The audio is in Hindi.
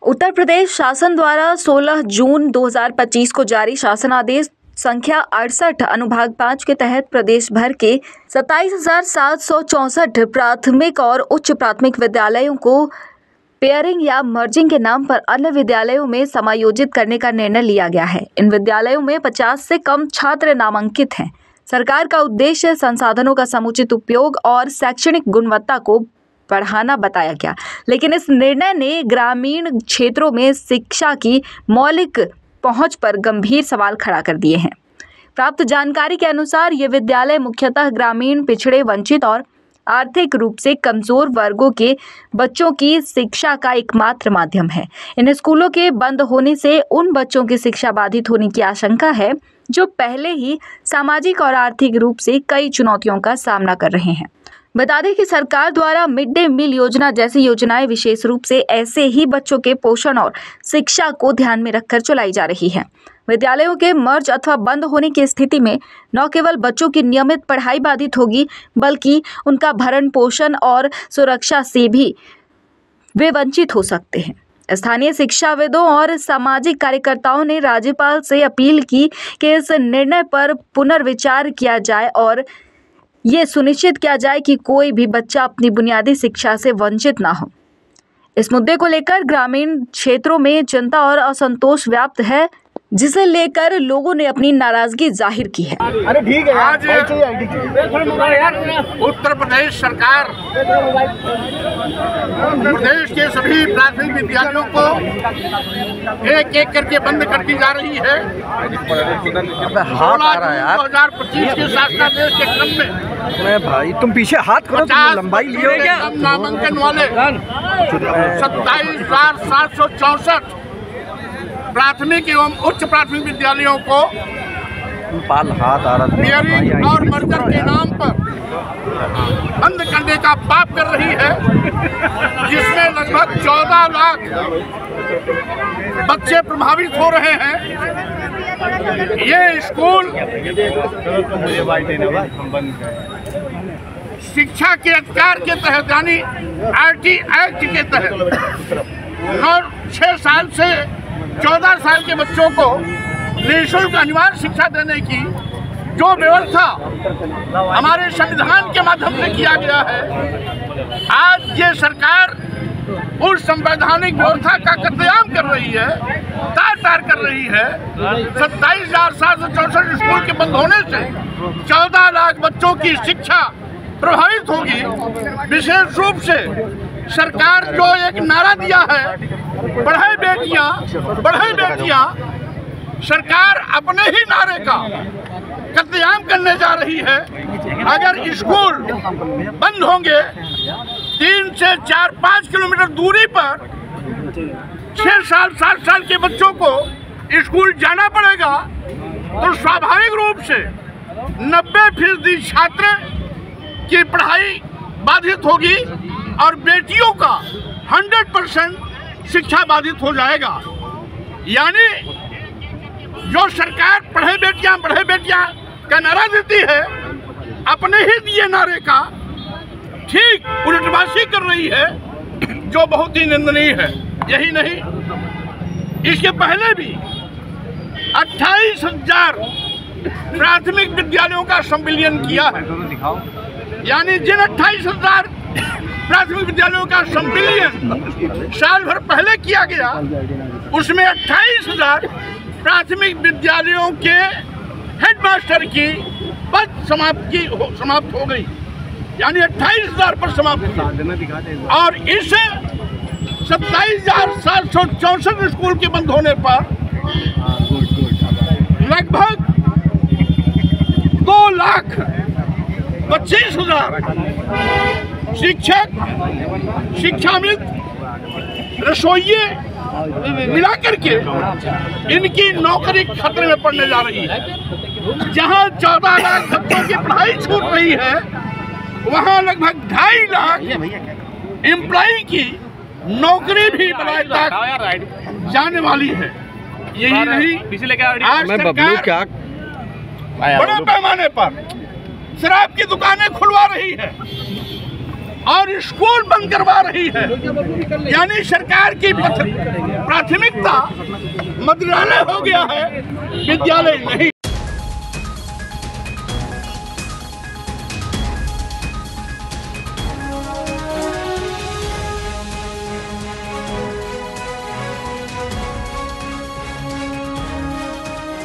उत्तर प्रदेश शासन द्वारा 16 जून 2025 को जारी शासन आदेश संख्या 68 अनुभाग 5 के तहत प्रदेश भर के 27,764 प्राथमिक और उच्च प्राथमिक विद्यालयों को पेयरिंग या मर्जिंग के नाम पर अन्य विद्यालयों में समायोजित करने का निर्णय लिया गया है। इन विद्यालयों में 50 से कम छात्र नामांकित हैं। सरकार का उद्देश्य संसाधनों का समुचित उपयोग और शैक्षणिक गुणवत्ता को बढ़ाना बताया गया, लेकिन इस निर्णय ने ग्रामीण क्षेत्रों में शिक्षा की मौलिक पहुंच पर गंभीर सवाल खड़ा कर दिए हैं। प्राप्त जानकारी के अनुसार ये विद्यालय मुख्यतः ग्रामीण, पिछड़े, वंचित और आर्थिक रूप से कमजोर वर्गों के बच्चों की शिक्षा का एकमात्र माध्यम है। इन स्कूलों के बंद होने से उन बच्चों की शिक्षा बाधित होने की आशंका है जो पहले ही सामाजिक और आर्थिक रूप से कई चुनौतियों का सामना कर रहे हैं। बता दें कि सरकार द्वारा मिड डे मील योजना जैसी योजनाएं विशेष रूप से ऐसे ही बच्चों के पोषण और शिक्षा को ध्यान में रखकर चलाई जा रही है। विद्यालयों के मर्ज अथवा बंद होने की स्थिति में न केवल बच्चों की नियमित पढ़ाई बाधित होगी, बल्कि उनका भरण पोषण और सुरक्षा से भी वे वंचित हो सकते हैं। स्थानीय शिक्षाविदों और सामाजिक कार्यकर्ताओं ने राज्यपाल से अपील की कि इस निर्णय पर पुनर्विचार किया जाए और ये सुनिश्चित किया जाए कि कोई भी बच्चा अपनी बुनियादी शिक्षा से वंचित ना हो। इस मुद्दे को लेकर ग्रामीण क्षेत्रों में चिंता और असंतोष व्याप्त है, जिसे लेकर लोगों ने अपनी नाराजगी जाहिर की है। अरे ठीक है, आज उत्तर प्रदेश सरकार प्रदेश के सभी प्राथमिक विद्यालयों को एक एक करके बंद करती जा रही है। 2025 के शासनादेश के क्रम में भाई तुम पीछे हाथ करो, तुम लंबाई लिए क्या? नामांकन वाले 27,764 प्राथमिक एवं उच्च प्राथमिक विद्यालयों को पेयरिंग और मर्जर के नाम पर बंद करने का पाप कर रही है, जिसमें लगभग 14 लाख बच्चे प्रभावित हो रहे हैं। ये स्कूल शिक्षा के अधिकार के तहत यानी RT एक्ट के तहत 6 साल से 14 साल के बच्चों को निःशुल्क अनिवार्य शिक्षा देने की जो व्यवस्था हमारे संविधान के माध्यम से किया गया है, आज ये सरकार उस संवैधानिक व्यवस्था का कत्लेआम कर रही है, तार कर रही है। 27,764 स्कूल के बंद होने से 14 लाख बच्चों की शिक्षा प्रभावित होगी। विशेष रूप से सरकार जो एक नारा दिया है, बढ़े बेटियां, सरकार अपने ही नारे का कत्लेआम करने जा रही है। अगर स्कूल बंद होंगे, 3 से 4-5 किलोमीटर दूरी पर 6 साल 7 साल के बच्चों को स्कूल जाना पड़ेगा, तो स्वाभाविक रूप से 90% छात्र की पढ़ाई बाधित होगी और बेटियों का 100% शिक्षा बाधित हो जाएगा। यानी जो सरकार पढ़े बेटियां का नारा देती है, अपने ही दिए नारे का ठीक उलटवासी कर रही है, जो बहुत ही निंदनीय है। यही नहीं, इसके पहले भी 28,000 प्राथमिक विद्यालयों का संविलियन किया है। यानी जिन 28,000 प्राथमिक विद्यालयों का संविलियन साल भर पहले किया गया, उसमें 28,000 प्राथमिक विद्यालयों के हेडमास्टर की पद समाप्त हो गई, यानी 28,000 पर समाप्त हुई। और इस 27,764 स्कूल के बंद होने पर लगभग 2,25,000 शिक्षक, शिक्षाविद, रसोइये मिलाकर के इनकी नौकरी खतरे में पड़ने जा रही है। जहां 14 लाख बच्चों की पढ़ाई छूट रही है, वहां लगभग 2.5 लाख एम्प्लॉय की नौकरी भी बलाय तक जाने वाली है। यही नहीं, आज सरकार बड़े पैमाने पर शराब की दुकानें खुलवा रही है। और स्कूल बंद करवा रही है। यानी सरकार की प्राथमिकता मंत्रालय हो गया है, विद्यालय नहीं।